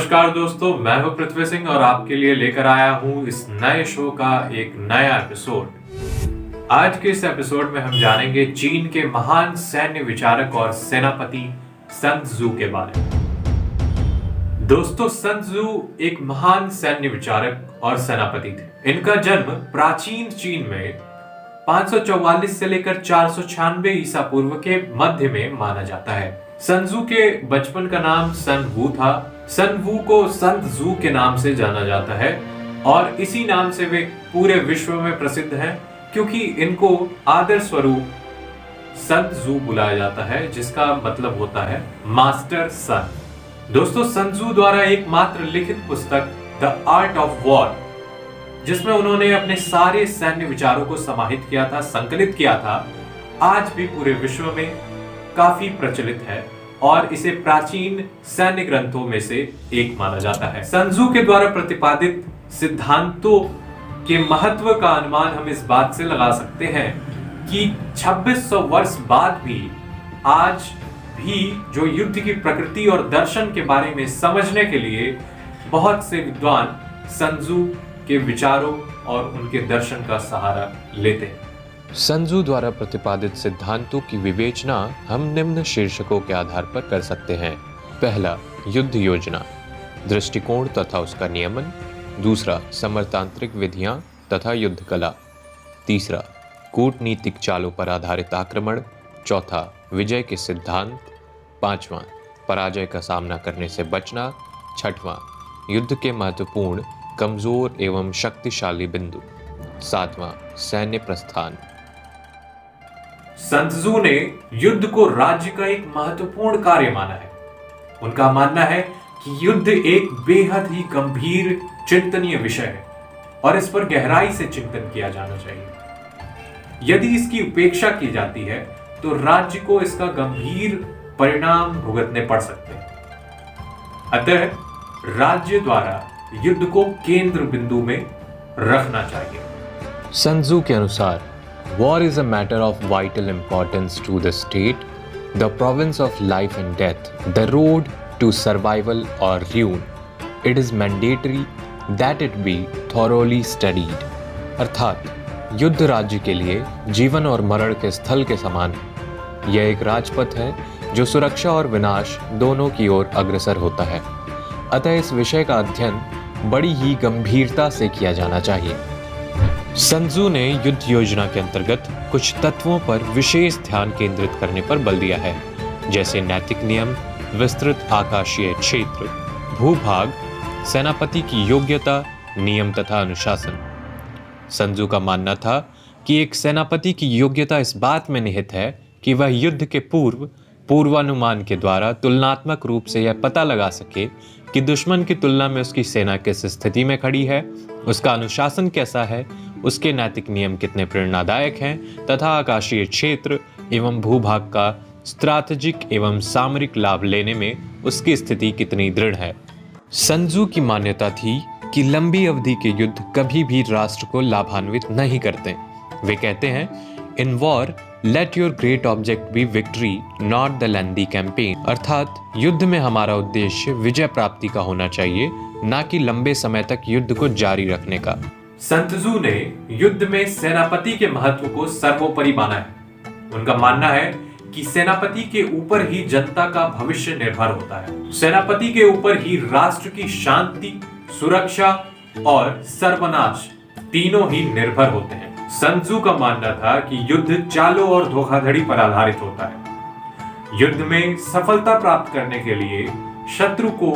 नमस्कार दोस्तों, मैं हूं पृथ्वी सिंह और आपके लिए लेकर आया हूं इस नए शो का एक नया एपिसोड। आज के इस एपिसोड में हम जानेंगे चीन के महान सैन्य विचारक और सेनापति सन त्सू के बारे में। दोस्तों, सन त्सू एक महान सैन्य विचारक और सेनापति थे। इनका जन्म प्राचीन चीन में 544 से लेकर 496 ईसा पूर्व के मध्य में माना जाता है। सन त्सू के बचपन का नाम सन वू था। सन वू को सन त्सू के नाम से जाना जाता है और इसी नाम से वे पूरे विश्व में प्रसिद्ध हैं, क्योंकि इनको आदर स्वरूप सन त्सू बुलाया जाता है, जिसका मतलब होता है मास्टर सन। दोस्तों, सन त्सू द्वारा एकमात्र लिखित पुस्तक द आर्ट ऑफ वॉर, जिसमें उन्होंने अपने सारे सैन्य विचारों को समाहित किया था, संकलित किया था, आज भी पूरे विश्व में काफी प्रचलित है और इसे प्राचीन सैन्य ग्रंथों में से एक माना जाता है। सन त्सू के द्वारा प्रतिपादित सिद्धांतों के महत्व का अनुमान हम इस बात से लगा सकते हैं कि 2600 वर्ष बाद भी आज भी जो युद्ध की प्रकृति और दर्शन के बारे में समझने के लिए बहुत से विद्वान सन त्सू के विचारों और उनके दर्शन का सहारा लेते हैं। सन त्सू द्वारा प्रतिपादित सिद्धांतों की विवेचना हम निम्न शीर्षकों के आधार पर कर सकते हैं। पहला, युद्ध योजना, दृष्टिकोण तथा उसका नियमन। दूसरा, समरतांत्रिक विधियां तथा युद्ध कला। तीसरा, कूटनीतिक चालों पर आधारित आक्रमण। चौथा, विजय के सिद्धांत। पांचवा, पराजय का सामना करने से बचना। छठवां, युद्ध के महत्वपूर्ण, कमजोर एवं शक्तिशाली बिंदु। सातवां, सैन्य प्रस्थान। सन त्सू ने युद्ध को राज्य का एक महत्वपूर्ण कार्य माना है। उनका मानना है कि युद्ध एक बेहद ही गंभीर चिंतनीय विषय है और इस पर गहराई से चिंतन किया जाना चाहिए। यदि इसकी उपेक्षा की जाती है तो राज्य को इसका गंभीर परिणाम भुगतने पड़ सकते हैं। अतः राज्य द्वारा युद्ध को केंद्र बिंदु में रखना चाहिए। सन त्सू के अनुसार war is a matter of vital importance to the state, the province of life and death, the road to survival or ruin. It is mandatory that it be thoroughly studied. अर्थात युद्ध राज्य के लिए जीवन और मरण के स्थल के समान है। यह एक राजपथ है जो सुरक्षा और विनाश दोनों की ओर अग्रसर होता है। अतः इस विषय का अध्ययन बड़ी ही गंभीरता से किया जाना चाहिए। सन त्सू ने युद्ध योजना के अंतर्गत कुछ तत्वों पर विशेष ध्यान केंद्रित करने पर बल दिया है, जैसे नैतिक नियम, विस्तृत आकाशीय क्षेत्र, भूभाग, सेनापति की योग्यता, नियम तथा अनुशासन। सन त्सू का मानना था कि एक सेनापति की योग्यता इस बात में निहित है कि वह युद्ध के पूर्वानुमान के द्वारा तुलनात्मक रूप से यह पता लगा सके कि दुश्मन की तुलना में उसकी सेना किस स्थिति में खड़ी है, उसका अनुशासन कैसा है, उसके नैतिक नियम कितने प्रेरणादायक हैं तथा आकाशीय क्षेत्र एवं भूभाग का स्ट्रैटेजिक एवं सामरिक लाभ लेने में उसकी स्थिति कितनी दृढ़ है। सन त्सू की मान्यता थी कि लंबी अवधि के युद्ध कभी भी राष्ट्र को लाभान्वित नहीं करते। वे कहते हैं, in war let your great object be victory not the lengthy campaign. अर्थात युद्ध में हमारा उद्देश्य विजय प्राप्ति का होना चाहिए, न कि लंबे समय तक युद्ध को जारी रखने का। सन त्सू ने युद्ध में सेनापति के महत्व को सर्वोपरि माना है। उनका मानना है कि सेनापति के ऊपर ही जनता का भविष्य निर्भर होता है। सेनापति के ऊपर ही राष्ट्र की शांति, सुरक्षा और सर्वनाश तीनों ही निर्भर होते हैं। सन त्सू का मानना था कि युद्ध चालों और धोखाधड़ी पर आधारित होता है। युद्ध में सफलता प्राप्त करने के लिए शत्रु को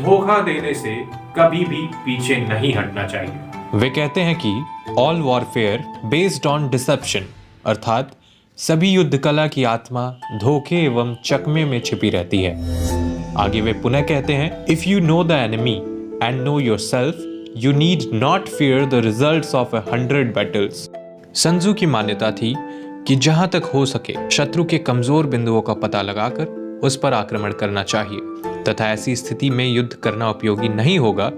धोखा देने से कभी भी पीछे नहीं हटना चाहिए। वे कहते हैं कि all warfare based on deception, अर्थात सभी युद्ध कला की आत्मा धोखे एवं चकमे में छिपी रहती है। आगे वे पुनः कहते हैं, if you know the enemy and know yourself, you need not fear the results of 100 battles. Sun Tzu की मान्यता थी कि जहां तक हो सके शत्रु के कमजोर बिंदुओं का पता लगाकर उस पर आक्रमण करना चाहिए तथा ऐसी स्थिति में युद्ध करना उपयोगी नहीं होगा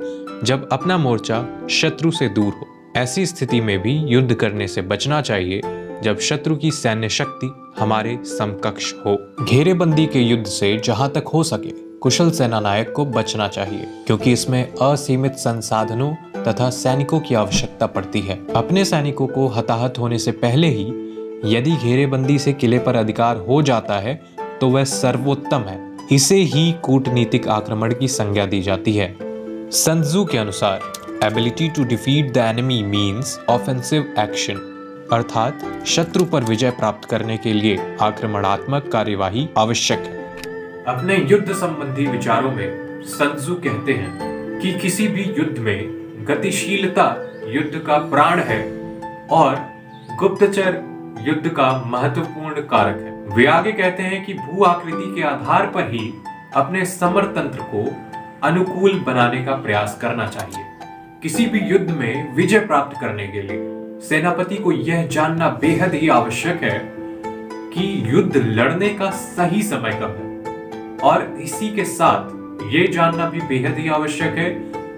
जब अपना मोर्चा शत्रु से दूर हो। ऐसी स्थिति में भी युद्ध करने से बचना चाहिए जब शत्रु की सैन्य शक्ति हमारे समकक्ष हो। घेरेबंदी के युद्ध से जहां तक हो सके कुशल सेनानायक को बचना चाहिए, क्योंकि इसमें असीमित संसाधनों तथा सैनिकों की आवश्यकता पड़ती है। अपने सैनिकों को हताहत होने से पहले ही यदि घेरेबंदी से किले पर अधिकार हो जाता है तो वह सर्वोत्तम है। इसे ही कूटनीतिक आक्रमण की संज्ञा दी जाती है। सन त्जू के अनुसार ability to defeat the enemy means offensive action, अर्थात शत्रु पर विजय प्राप्त करने के लिए आक्रमणात्मक कार्यवाही आवश्यक है। अपने युद्ध संबंधी विचारों में सन त्जू कहते हैं कि किसी भी युद्ध में गतिशीलता युद्ध का प्राण है और गुप्तचर युद्ध का महत्वपूर्ण कारक है। वे आगे कहते हैं कि भू आकृति के आधार पर ही अपने समर तंत्र को अनुकूल बनाने का प्रयास करना चाहिए। किसी भी युद्ध में विजय प्राप्त करने के लिए सेनापति को यह जानना बेहद ही आवश्यक है कि युद्ध लड़ने का सही समय कब है, और इसी के साथ ये जानना भी बेहद ही आवश्यक है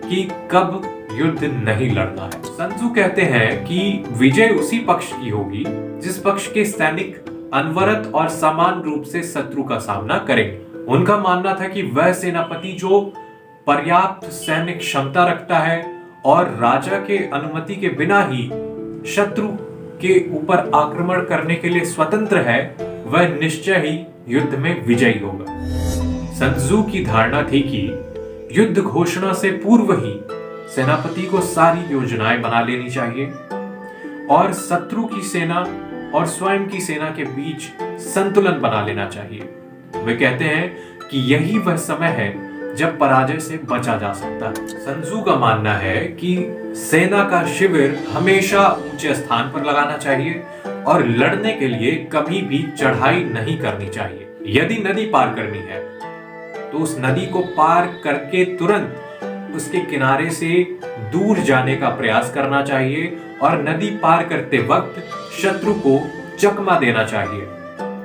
कि कब युद्ध नहीं लड़ना है। सन त्जू कहते हैं कि विजय उसी पक्ष की होगी जिस पक्ष के सैनिक अनवरत और समान रूप से शत्रु का सामना करेंगे। उनका मानना था कि वह सेनापति जो पर्याप्त सैन्य क्षमता रखता है और राजा के अनुमति के बिना ही शत्रु के ऊपर आक्रमण करने के लिए स्वतंत्र है, वह निश्चय ही युद्ध में विजयी होगा। सन त्जू की धारणा थी कि युद्ध घोषणा से पूर्व ही सेनापति को सारी योजनाएं बना लेनी चाहिए और शत्रु की सेना और स्वयं की सेना के बीच संतुलन बना लेना चाहिए। वे कहते हैं कि यही वह समय है जब पराजय से बचा जा सकता है। सन त्जू का मानना है कि सेना का शिविर हमेशा ऊंचे स्थान पर लगाना चाहिए और लड़ने के लिए कभी भी चढ़ाई नहीं करनी चाहिए। यदि नदी पार करनी है तो उस नदी को पार करके तुरंत उसके किनारे से दूर जाने का प्रयास करना चाहिए और नदी पार करते वक्त शत्रु को चकमा देना चाहिए।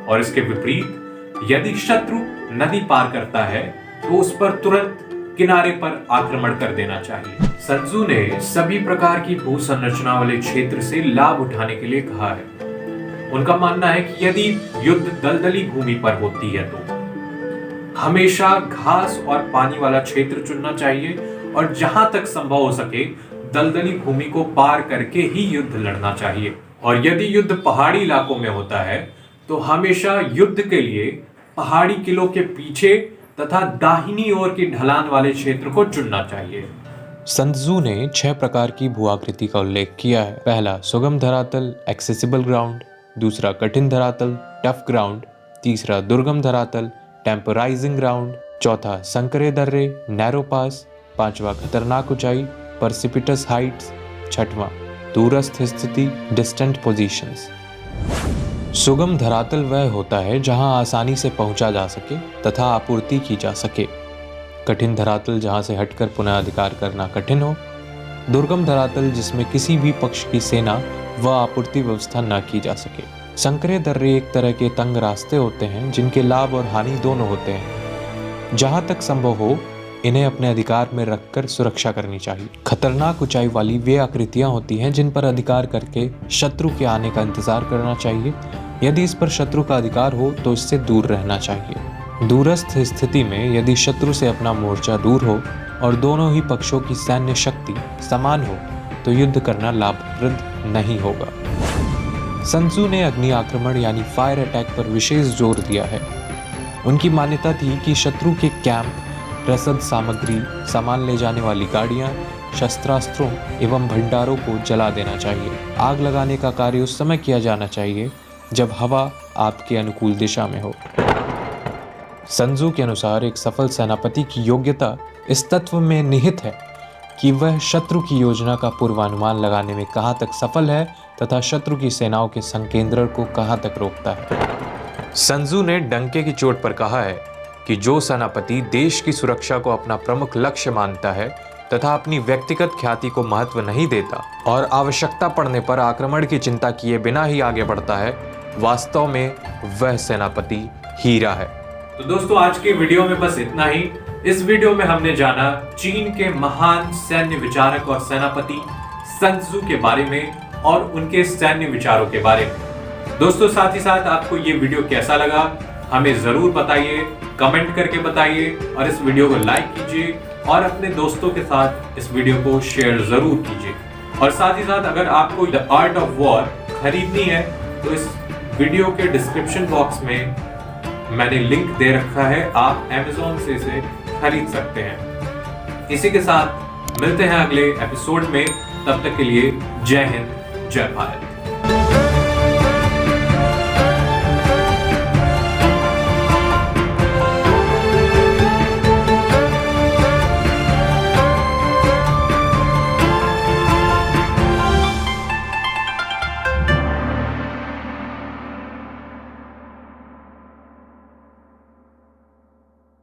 और इसके विपरीत यदि शत्रु नदी पार करता है तो उस पर तुरंत किनारे पर आक्रमण कर देना चाहिए। सन त्जू ने सभी प्रकार की भू संरचना वाले क्षेत्र से लाभ उठाने के लिए कहा है। उनका मानना है कि यदि युद्ध दलदली भूमि पर होती है तो हमेशा घास और पानी वाला क्षेत्र चुनना चाहिए और जहां तक संभव हो सके दलदली भूमि को पार करके ही युद्ध लड़ना चाहिए। और यदि युद्ध पहाड़ी इलाकों में होता है तो हमेशा युद्ध के लिए पहाड़ी किलों के पीछे तथा दाहिनी ओर की ढलान वाले क्षेत्र को चुनना चाहिए। सन त्जू ने 6 प्रकार की भू आकृति का उल्लेख किया है। पहला सुगम धरातल एक्सेसिबल ग्राउंड, दूसरा कठिन धरातल टफ ग्राउंड, तीसरा दुर्गम धरातल टेम्पराइजिंग ग्राउंड, चौथा संकरे दर्रे नैरो पास, पांचवा खतरनाक ऊंचाई परसिपिटस हाइट्स, छठवां दूरस्थ स्थिति डिस्टेंट पोजीशंस। सुगम धरातल वह होता है जहां आसानी से पहुंचा जा सके तथा आपूर्ति की जा सके। कठिन धरातल जहां से हटकर पुनः अधिकार करना कठिन हो। दुर्गम धरातल जिसमें किसी भी पक्ष की सेना व आपूर्ति व्यवस्था न की जा सके। संकरे दर्रे एक तरह के तंग रास्ते होते हैं जिनके लाभ और हानि दोनों होते हैं। जहां तक संभव हो इन्हें अपने अधिकार में रखकर सुरक्षा करनी चाहिए। खतरनाक ऊंचाई वाली वे आकृतियां होती हैं जिन पर अधिकार करके शत्रु के आने का इंतजार करना चाहिए। यदि इस पर शत्रु का अधिकार हो तो इससे दूर रहना चाहिए। दूरस्थ स्थिति में यदि शत्रु से अपना मोर्चा दूर हो और दोनों ही पक्षों की सैन्य शक्ति समान हो तो युद्ध करना लाभप्रद नहीं होगा। सन त्जू ने अग्नि आक्रमण यानी फायर अटैक पर विशेष जोर दिया है। उनकी मान्यता थी कि शत्रु के कैंप, रसद सामग्री, सामान ले जाने वाली गाड़ियां, शस्त्रास्त्रों एवं भंडारों को जला देना चाहिए। आग लगाने का कार्य उस समय किया जाना चाहिए जब हवा आपके अनुकूल दिशा में हो। सन त्जू के अनुसार एक सफल सेनापति की योग्यता इस तत्व में निहित है कि वह शत्रु की योजना का पूर्वानुमान लगाने में कहां तक सफल है तथा शत्रु की सेनाओं के संकेंद्रण को कहां तक रोकता है। सन त्जू ने डंके की चोट पर कहा है कि जो सेनापति देश की सुरक्षा को अपना प्रमुख लक्ष्य मानता है तथा अपनी व्यक्तिगत ख्याति को महत्व नहीं देता और आवश्यकता पड़ने पर आक्रमण की चिंता किए बिना ही आगे बढ़ता है, वास्तव में वह सेनापति हीरा है। तो दोस्तों आज के वीडियो में बस इतना ही। इस वीडियो में हमने जाना चीन के महान सैन्य विचारक और सेनापति सन त्जू के बारे में और उनके सैन्य विचारों के बारे में। दोस्तों साथ ही साथ आपको ये वीडियो कैसा लगा हमें जरूर बताइए कमेंट करके बताइए और इस वीडियो को लाइक कीजिए और अपने दोस्तों के साथ इस वीडियो को शेयर जरूर कीजिए। और साथ ही साथ अगर आपको द आर्ट ऑफ वॉर खरीदनी है तो इस वीडियो के डिस्क्रिप्शन बॉक्स में मैंने लिंक दे रखा है, आप Amazon से इसे खरीद सकते हैं। इसी के साथ मिलते हैं अगले एपिसोड में, तब तक के लिए जय हिंद, जय भारत।